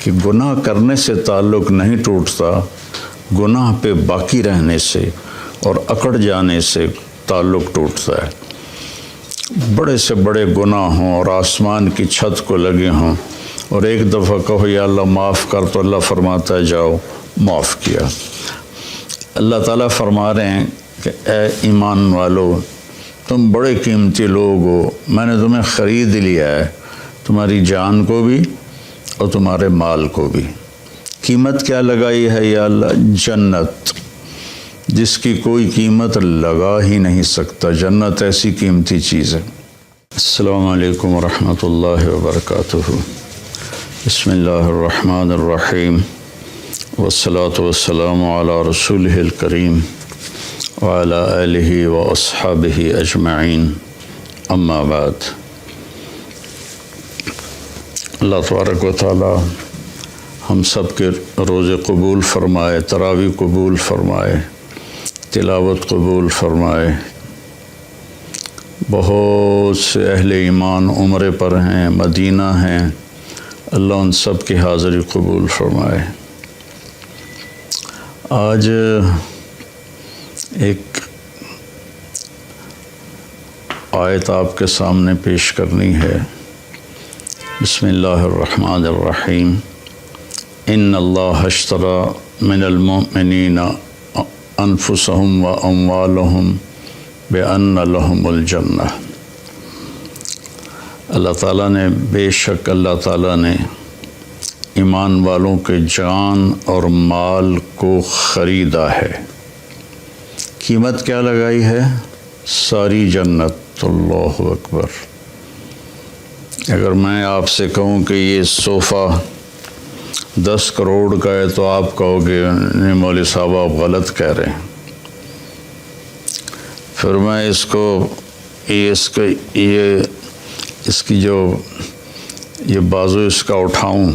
کہ گناہ کرنے سے تعلق نہیں ٹوٹتا، گناہ پہ باقی رہنے سے اور اکڑ جانے سے تعلق ٹوٹتا ہے۔ بڑے سے بڑے گناہ ہوں اور آسمان کی چھت کو لگے ہوں اور ایک دفعہ کہو یا اللہ معاف کر، تو اللہ فرماتا ہے جاؤ معاف کیا۔ اللہ تعالیٰ فرما رہے ہیں کہ اے ایمان والو، تم بڑے قیمتی لوگ ہو، میں نے تمہیں خرید لیا ہے، تمہاری جان کو بھی اور تمہارے مال کو بھی۔ قیمت کیا لگائی ہے یا اللہ؟ جنت، جس کی کوئی قیمت لگا ہی نہیں سکتا۔ جنت ایسی قیمتی چیز ہے۔ السلام علیکم ورحمۃ اللہ وبرکاتہ۔ بسم اللہ الرحمن الرحیم، والصلاة والسلام علی رسولہ الکریم وعلی آلہ واصحابہ اجمعین، اما بعد۔ اللہ تبارک و تعالی ہم سب کے روزے قبول فرمائے، تراویح قبول فرمائے، تلاوت قبول فرمائے۔ بہت سے اہل ایمان عمرے پر ہیں، مدینہ ہیں، اللہ ان سب کی حاضری قبول فرمائے۔ آج ایک آیت آپ کے سامنے پیش کرنی ہے۔ بسم اللہ الرحمن الرحیم۔ ان اللہ اشتری من المؤمنین انفسهم واموالهم بان لهم الجنہ۔ اللہ تعالیٰ نے، بے شک اللہ تعالیٰ نے ایمان والوں کے جان اور مال کو خریدا ہے۔ قیمت کیا لگائی ہے؟ ساری جنت۔ اللہ اکبر۔ اگر میں آپ سے کہوں کہ یہ صوفہ 10 کروڑ کا ہے تو آپ کہو گے نہیں مولوی صاحب آپ غلط کہہ رہے ہیں۔ پھر میں اس کی جو یہ بازو اس کا اٹھاؤں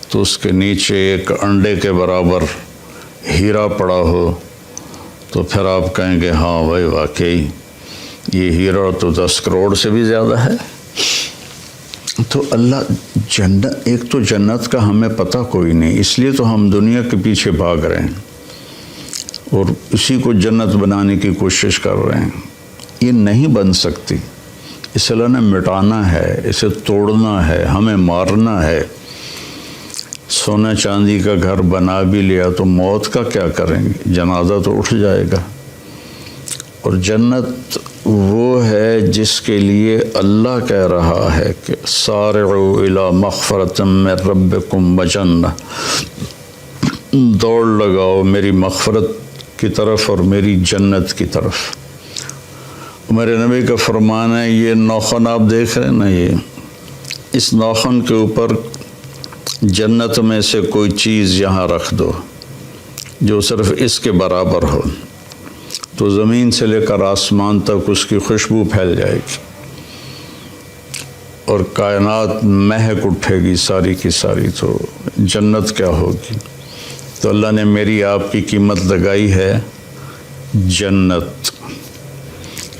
تو اس کے نیچے ایک انڈے کے برابر ہیرا پڑا ہو تو پھر آپ کہیں گے ہاں بھائی واقعی یہ ہیرا تو 10 کروڑ سے بھی زیادہ ہے۔ تو اللہ جنت، ایک تو جنت کا ہمیں پتہ کوئی نہیں، اس لیے تو ہم دنیا کے پیچھے بھاگ رہے ہیں اور اسی کو جنت بنانے کی کوشش کر رہے ہیں۔ یہ نہیں بن سکتی، اس اللہ نے مٹانا ہے، اسے توڑنا ہے، ہمیں مارنا ہے۔ سونا چاندی کا گھر بنا بھی لیا تو موت کا کیا کریں گے؟ جنازہ تو اٹھ جائے گا۔ اور جنت وہ ہے جس کے لیے اللہ کہہ رہا ہے کہ سارعوا الی مغفرۃ من ربکم وجنہ، دوڑ لگاؤ میری مغفرت کی طرف اور میری جنت کی طرف۔ میرے نبی کا فرمان ہے، یہ ناخن آپ دیکھ رہے ہیں نا، یہ اس ناخن کے اوپر جنت میں سے کوئی چیز یہاں رکھ دو جو صرف اس کے برابر ہو، تو زمین سے لے کر آسمان تک اس کی خوشبو پھیل جائے گی اور کائنات مہک اٹھے گی ساری کی ساری۔ تو جنت کیا ہوگی؟ تو اللہ نے میری آپ کی قیمت لگائی ہے جنت،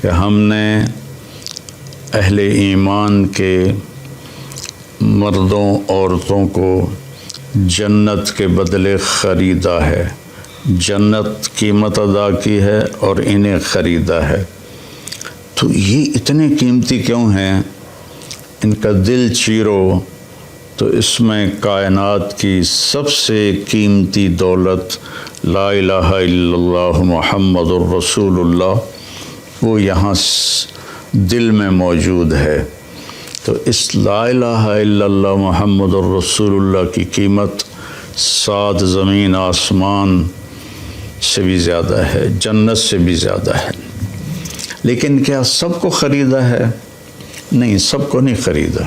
کہ ہم نے اہل ایمان کے مردوں عورتوں کو جنت کے بدلے خریدا ہے، جنت قیمت ادا کی ہے اور انہیں خریدا ہے۔ تو یہ اتنے قیمتی کیوں ہیں؟ ان کا دل چیرو تو اس میں کائنات کی سب سے قیمتی دولت لا الہ الا اللہ محمد الرسول اللہ وہ یہاں دل میں موجود ہے۔ تو اس لا الہ الا اللہ محمد الرسول اللہ کی قیمت 7 زمین آسمان سے بھی زیادہ ہے، جنت سے بھی زیادہ ہے۔ لیکن کیا سب کو خریدا ہے؟ نہیں، سب کو نہیں خریدا۔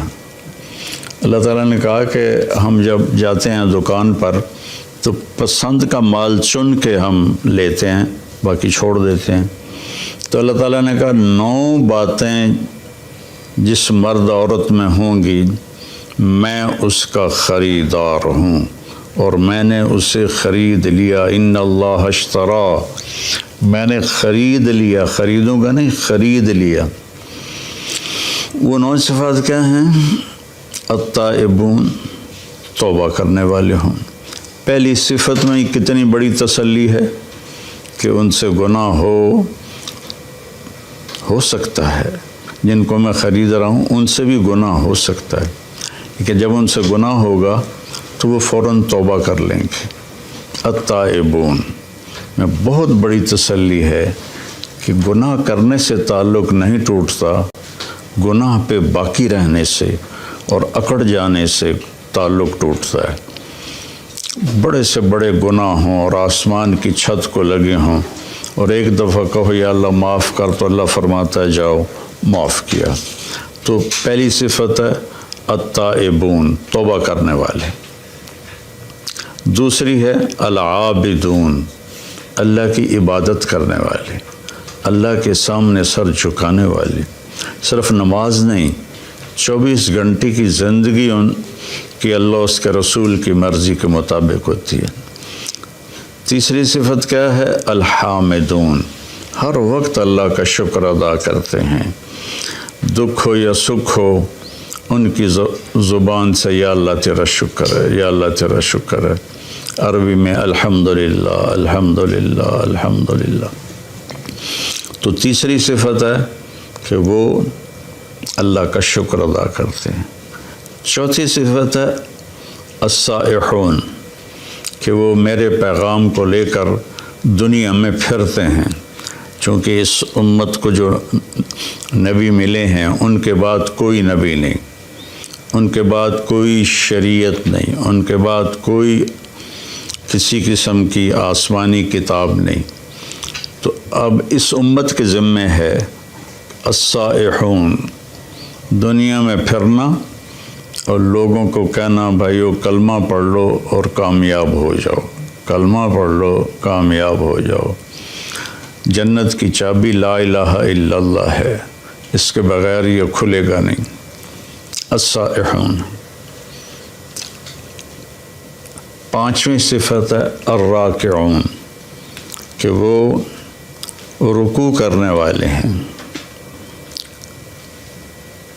اللہ تعالیٰ نے کہا کہ ہم جب جاتے ہیں دکان پر تو پسند کا مال چن کے ہم لیتے ہیں، باقی چھوڑ دیتے ہیں۔ تو اللہ تعالیٰ نے کہا 9 باتیں جس مرد عورت میں ہوں گی میں اس کا خریدار ہوں اور میں نے اسے خرید لیا۔ ان اللہ اشتری، میں نے خرید لیا، خریدوں گا نہیں، خرید لیا۔ وہ 9 صفات کیا ہیں؟ التائبون، توبہ کرنے والے ہوں۔ پہلی صفت میں کتنی بڑی تسلی ہے کہ ان سے گناہ ہو سکتا ہے، جن کو میں خرید رہا ہوں ان سے بھی گناہ ہو سکتا ہے، لیکن جب ان سے گناہ ہوگا تو وہ فوراً توبہ کر لیں گے۔ التائبون میں بہت بڑی تسلی ہے کہ گناہ کرنے سے تعلق نہیں ٹوٹتا، گناہ پہ باقی رہنے سے اور اکڑ جانے سے تعلق ٹوٹتا ہے۔ بڑے سے بڑے گناہ ہوں اور آسمان کی چھت کو لگے ہوں اور ایک دفعہ کہو یا اللہ معاف کر، تو اللہ فرماتا ہے جاؤ معاف کیا۔ تو پہلی صفت ہے التائبون، توبہ کرنے والے۔ دوسری ہے العابدون، اللہ کی عبادت کرنے والے، اللہ کے سامنے سر جھکانے والے۔ صرف نماز نہیں، 24 گھنٹے کی زندگی ان کی اللہ اس کے رسول کی مرضی کے مطابق ہوتی ہے۔ تیسری صفت کیا ہے؟ الحامدون، ہر وقت اللہ کا شکر ادا کرتے ہیں، دکھ ہو یا سکھ ہو ان کی زبان سے یا اللہ تیرا شکر ہے، یا اللہ تیرا شکر ہے۔ عربی میں الحمدللہ الحمدللہ الحمدللہ۔ تو تیسری صفت ہے کہ وہ اللہ کا شکر ادا کرتے ہیں۔ چوتھی صفت ہے السائحون، کہ وہ میرے پیغام کو لے کر دنیا میں پھرتے ہیں، چونکہ اس امت کو جو نبی ملے ہیں ان کے بعد کوئی نبی نہیں، ان کے بعد کوئی شریعت نہیں، ان کے بعد کوئی کسی قسم کی آسمانی کتاب نہیں۔ تو اب اس امت کے ذمے ہے السائحون، دنیا میں پھرنا اور لوگوں کو کہنا بھائیو کلمہ پڑھ لو اور کامیاب ہو جاؤ، کلمہ پڑھ لو کامیاب ہو جاؤ۔ جنت کی چابی لا الہ الا اللہ ہے، اس کے بغیر یہ کھلے گا نہیں۔ السائحون۔ پانچویں صفت ہے الراکعون، کہ وہ رکوع کرنے والے ہیں۔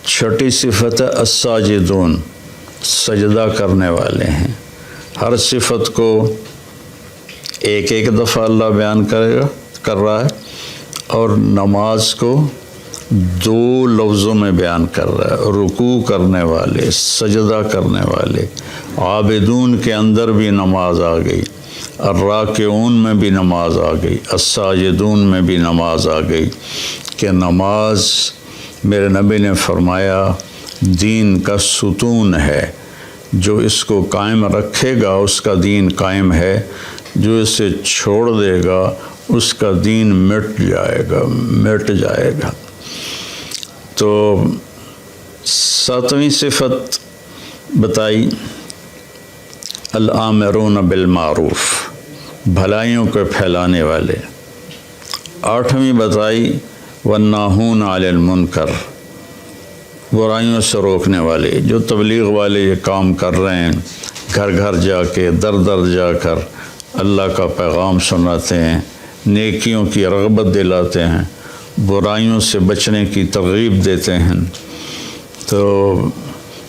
چھٹی صفت ہے الساجدون، سجدہ کرنے والے ہیں۔ ہر صفت کو ایک ایک دفعہ اللہ بیان کر رہا ہے اور نماز کو 2 لفظوں میں بیان کر رہا ہے۔ رکوع کرنے والے، سجدہ کرنے والے، عابدون کے اندر بھی نماز آ گئی، الراکعون میں بھی نماز آ گئی، الساجدون میں بھی نماز آ گئی، کہ نماز میرے نبی نے فرمایا دین کا ستون ہے، جو اس کو قائم رکھے گا اس کا دین قائم ہے، جو اسے چھوڑ دے گا اس کا دین مٹ جائے گا۔ تو 7ویں صفت بتائی الآمرون بالمعروف، بھلائیوں کو پھیلانے والے۔ 8ویں بتائی والناہون علی المنکر، برائیوں سے روکنے والے۔ جو تبلیغ والے یہ کام کر رہے ہیں، گھر گھر جا کے در در جا کر اللہ کا پیغام سناتے ہیں، نیکیوں کی رغبت دلاتے ہیں، برائیوں سے بچنے کی ترغیب دیتے ہیں۔ تو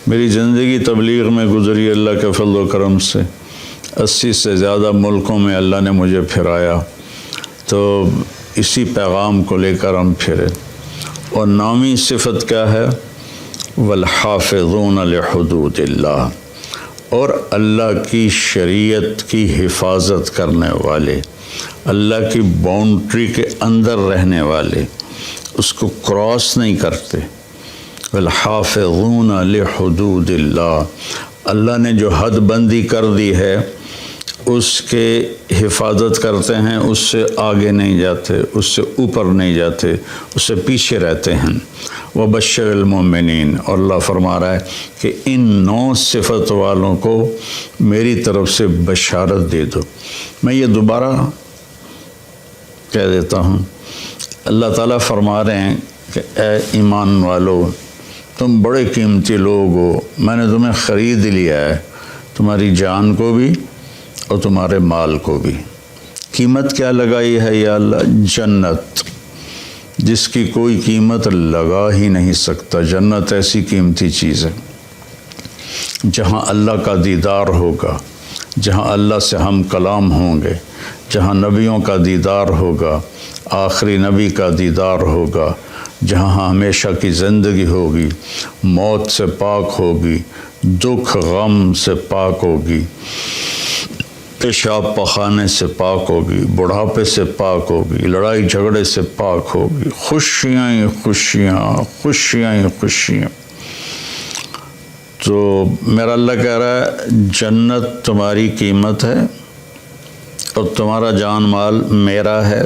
میری زندگی تبلیغ میں گزری اللہ کے فضل و کرم سے، 80 سے زیادہ ملکوں میں اللہ نے مجھے پھرایا، تو اسی پیغام کو لے کر ہم پھرے۔ اور 9ویں صفت کیا ہے؟ والحافظون لحدود اللہ، اور اللہ کی شریعت کی حفاظت کرنے والے، اللہ کی باؤنڈری کے اندر رہنے والے، اس کو کراس نہیں کرتے۔ والحافظون لحدود اللہ، اللہ نے جو حد بندی کر دی ہے اس کے حفاظت کرتے ہیں، اس سے آگے نہیں جاتے، اس سے اوپر نہیں جاتے، اس سے پیچھے رہتے ہیں۔ وبشر المؤمنین، اور اللہ فرما رہا ہے کہ ان 9 صفت والوں کو میری طرف سے بشارت دے دو۔ میں یہ دوبارہ کہہ دیتا ہوں، اللہ تعالیٰ فرما رہے ہیں کہ اے ایمان والو، تم بڑے قیمتی لوگ ہو، میں نے تمہیں خرید لیا ہے، تمہاری جان کو بھی اور تمہارے مال کو بھی۔ قیمت کیا لگائی ہے یا اللہ؟ جنت، جس کی کوئی قیمت لگا ہی نہیں سکتا۔ جنت ایسی قیمتی چیز ہے۔ جہاں اللہ کا دیدار ہوگا، جہاں اللہ سے ہم کلام ہوں گے، جہاں نبیوں کا دیدار ہوگا، آخری نبی کا دیدار ہوگا، جہاں ہمیشہ کی زندگی ہوگی، موت سے پاک ہوگی، دکھ غم سے پاک ہوگی، پیشاب پخانے سے پاک ہوگی، بڑھاپے سے پاک ہوگی، لڑائی جھگڑے سے پاک ہوگی، خوشیاں ہی خوشیاں، خوشیاں ہی خوشیاں۔ تو میرا اللہ کہہ رہا ہے جنت تمہاری قیمت ہے اور تمہارا جان مال میرا ہے،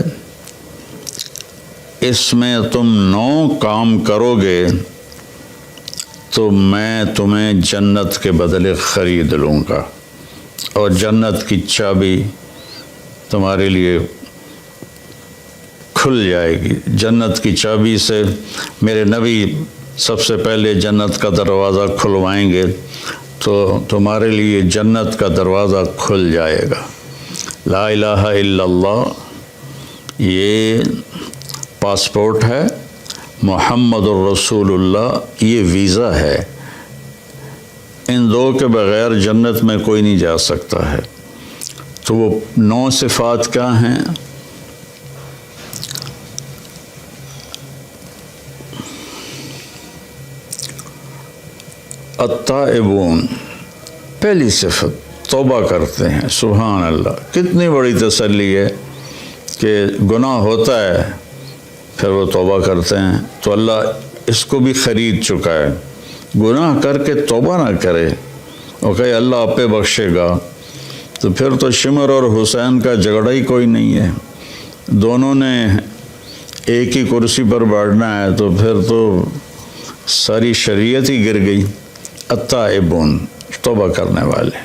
اس میں تم 9 کام کرو گے تو میں تمہیں جنت کے بدلے خرید لوں گا، اور جنت کی چابی تمہارے لیے کھل جائے گی۔ جنت کی چابی سے میرے نبی سب سے پہلے جنت کا دروازہ کھلوائیں گے تو تمہارے لیے جنت کا دروازہ کھل جائے گا۔ لا الہ الا اللہ یہ پاسپورٹ ہے، محمد الرسول اللہ یہ ویزا ہے، ان 2 کے بغیر جنت میں کوئی نہیں جا سکتا ہے۔ تو وہ 9 صفات کیا ہیں؟ التائبون، پہلی صفت توبہ کرتے ہیں۔ سبحان اللہ، کتنی بڑی تسلی ہے کہ گناہ ہوتا ہے پھر وہ توبہ کرتے ہیں، تو اللہ اس کو بھی خرید چکا ہے۔ گناہ کر کے توبہ نہ کرے اور کہے اللہ آپ پہ بخشے گا، تو پھر تو شمر اور حسین کا جھگڑا ہی کوئی نہیں ہے، دونوں نے ایک ہی کرسی پر بیٹھنا ہے، تو پھر تو ساری شریعت ہی گر گئی۔ التائبون، توبہ کرنے والے،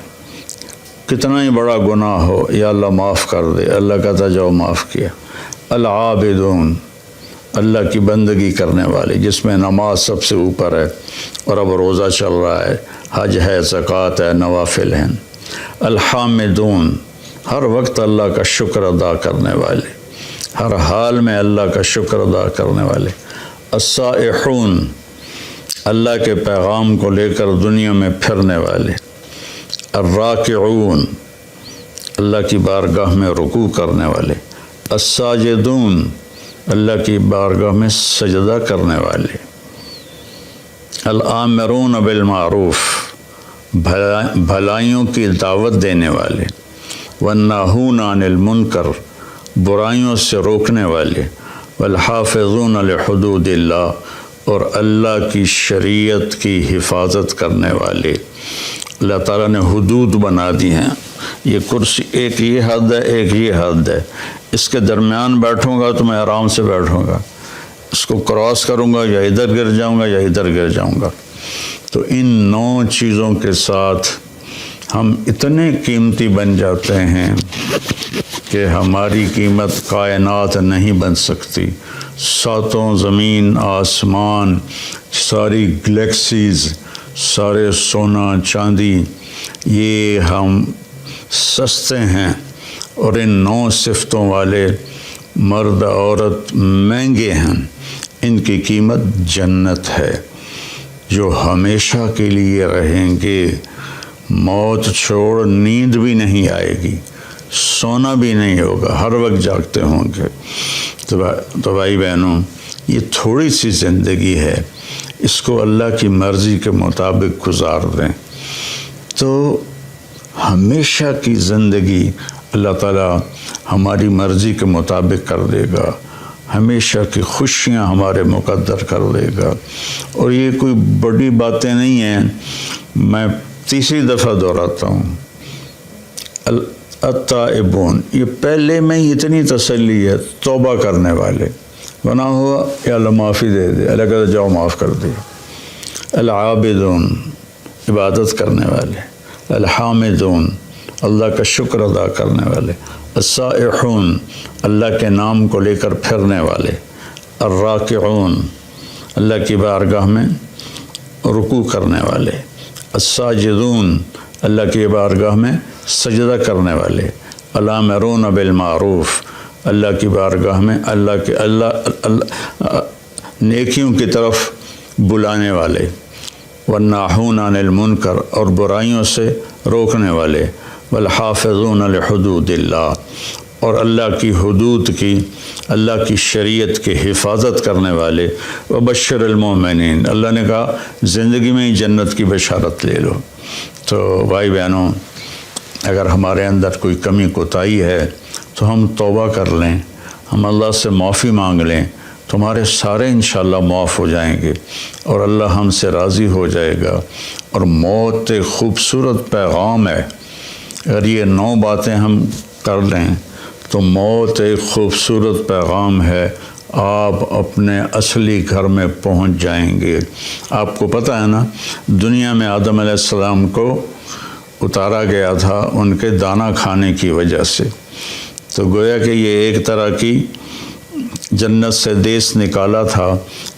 کتنا ہی بڑا گناہ ہو یا اللہ معاف کر دے، اللہ کہتا جاؤ معاف کیا۔ العابدون، اللہ کی بندگی کرنے والے، جس میں نماز سب سے اوپر ہے اور اب روزہ چل رہا ہے، حج ہے، زکوٰۃ ہے، نوافل ہیں۔ الحامدون، ہر وقت اللہ کا شکر ادا کرنے والے، ہر حال میں اللہ کا شکر ادا کرنے والے۔ السائحون، اللہ کے پیغام کو لے کر دنیا میں پھرنے والے۔ الراکعون، اللہ کی بارگاہ میں رکوع کرنے والے۔ الساجدون، اللہ کی بارگاہ میں سجدہ کرنے والے۔ الآمرون بالمعروف، بھلائیوں کی دعوت دینے والے۔ والناہون عن المنکر، برائیوں سے روکنے والے۔ والحافظون لحدود اللہ، اور اللہ کی شریعت کی حفاظت کرنے والے۔ اللہ تعالیٰ نے حدود بنا دی ہیں، یہ کرسی ایک یہ حد ہے، ایک یہ حد ہے، اس کے درمیان بیٹھوں گا تو میں آرام سے بیٹھوں گا، اس کو کراس کروں گا یا ادھر گر جاؤں گا یا ادھر گر جاؤں گا۔ تو ان 9 چیزوں کے ساتھ ہم اتنے قیمتی بن جاتے ہیں کہ ہماری قیمت کائنات نہیں بن سکتی۔ 7 زمین آسمان، ساری گلیکسیز، سارے سونا چاندی، یہ ہم سستے ہیں، اور ان 9 صفتوں والے مرد عورت مہنگے ہیں، ان کی قیمت جنت ہے، جو ہمیشہ کے لیے رہیں گے۔ موت چھوڑ نیند بھی نہیں آئے گی، سونا بھی نہیں ہوگا، ہر وقت جاگتے ہوں گے۔ تو بھائی بہنوں، یہ تھوڑی سی زندگی ہے، اس کو اللہ کی مرضی کے مطابق گزار دیں تو ہمیشہ کی زندگی اللہ تعالیٰ ہماری مرضی کے مطابق کر دے گا، ہمیشہ کی خوشیاں ہمارے مقدر کر دے گا۔ اور یہ کوئی بڑی باتیں نہیں ہیں، میں تیسری دفعہ دہراتا ہوں، التائبون، یہ پہلے میں اتنی تسلی ہے، توبہ کرنے والے، گناہ ہوا یا اللہ معافی دے دے، اللہ کہتا جاؤ معاف کر دے۔ العابدون، عبادت کرنے والے۔ الحامدون، اللہ کا شکر ادا کرنے والے۔ السائحون، اللہ کے نام کو لے کر پھرنے والے۔ الراکعون، اللہ کی بارگاہ میں رکوع کرنے والے۔ الساجدون، اللہ کی بارگاہ میں سجدہ کرنے والے۔ الآمرون بالمعروف، اللہ کی بارگاہ میں اللہ نیکیوں کی طرف بلانے والے۔ والناہون عن المنکر، اور برائیوں سے روکنے والے، والحافظون لحدود اللہ، اور اللہ کی حدود کی، اللہ کی شریعت کی حفاظت کرنے والے، وبشر المومنین، اللہ نے کہا زندگی میں ہی جنت کی بشارت لے لو۔ تو بھائی بہنوں، اگر ہمارے اندر کوئی کمی کوتاہی ہے تو ہم توبہ کر لیں، ہم اللہ سے معافی مانگ لیں، تمہارے سارے انشاءاللہ معاف ہو جائیں گے اور اللہ ہم سے راضی ہو جائے گا۔ اور موت ایک خوبصورت پیغام ہے، اگر یہ 9 باتیں ہم کر لیں تو موت ایک خوبصورت پیغام ہے، آپ اپنے اصلی گھر میں پہنچ جائیں گے۔ آپ کو پتہ ہے نا، دنیا میں آدم علیہ السلام کو اتارا گیا تھا ان کے دانہ کھانے کی وجہ سے، تو گویا کہ یہ ایک طرح کی جنت سے دیس نکالا تھا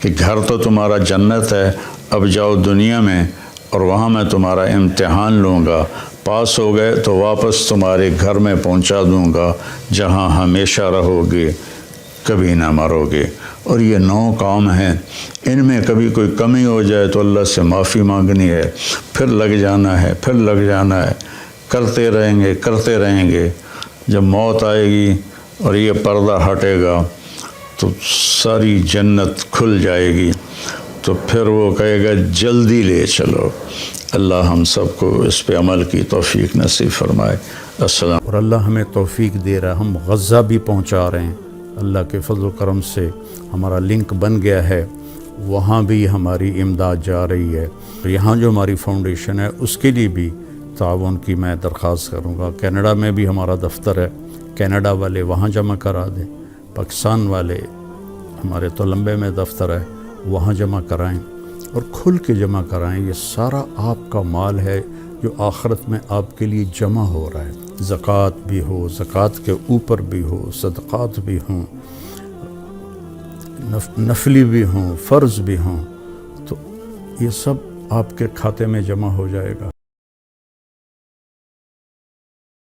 کہ گھر تو تمہارا جنت ہے، اب جاؤ دنیا میں اور وہاں میں تمہارا امتحان لوں گا، پاس ہو گئے تو واپس تمہارے گھر میں پہنچا دوں گا جہاں ہمیشہ رہو گے، کبھی نہ مرو گے۔ اور یہ 9 کام ہیں، ان میں کبھی کوئی کمی ہو جائے تو اللہ سے معافی مانگنی ہے، پھر لگ جانا ہے، پھر لگ جانا ہے، کرتے رہیں گے۔ جب موت آئے گی اور یہ پردہ ہٹے گا تو ساری جنت کھل جائے گی، تو پھر وہ کہے گا جلدی لے چلو۔ اللہ ہم سب کو اس پہ عمل کی توفیق نصیب فرمائے۔ السلام۔ اور اللہ ہمیں توفیق دے رہا ہے، ہم غزہ بھی پہنچا رہے ہیں، اللہ کے فضل و کرم سے ہمارا لنک بن گیا ہے، وہاں بھی ہماری امداد جا رہی ہے۔ یہاں جو ہماری فاؤنڈیشن ہے اس کے لیے بھی تعاون کی میں درخواست کروں گا۔ کینیڈا میں بھی ہمارا دفتر ہے، کینیڈا والے وہاں جمع کرا دیں، پاکستان والے ہمارے تولمبے میں دفتر ہے وہاں جمع کرائیں، اور کھل کے جمع کرائیں۔ یہ سارا آپ کا مال ہے جو آخرت میں آپ کے لیے جمع ہو رہا ہے، زکوٰۃ بھی ہو، زکوٰۃ کے اوپر بھی ہو، صدقات بھی ہوں، نفلی بھی ہوں، فرض بھی ہوں، تو یہ سب آپ کے کھاتے میں جمع ہو جائے گا۔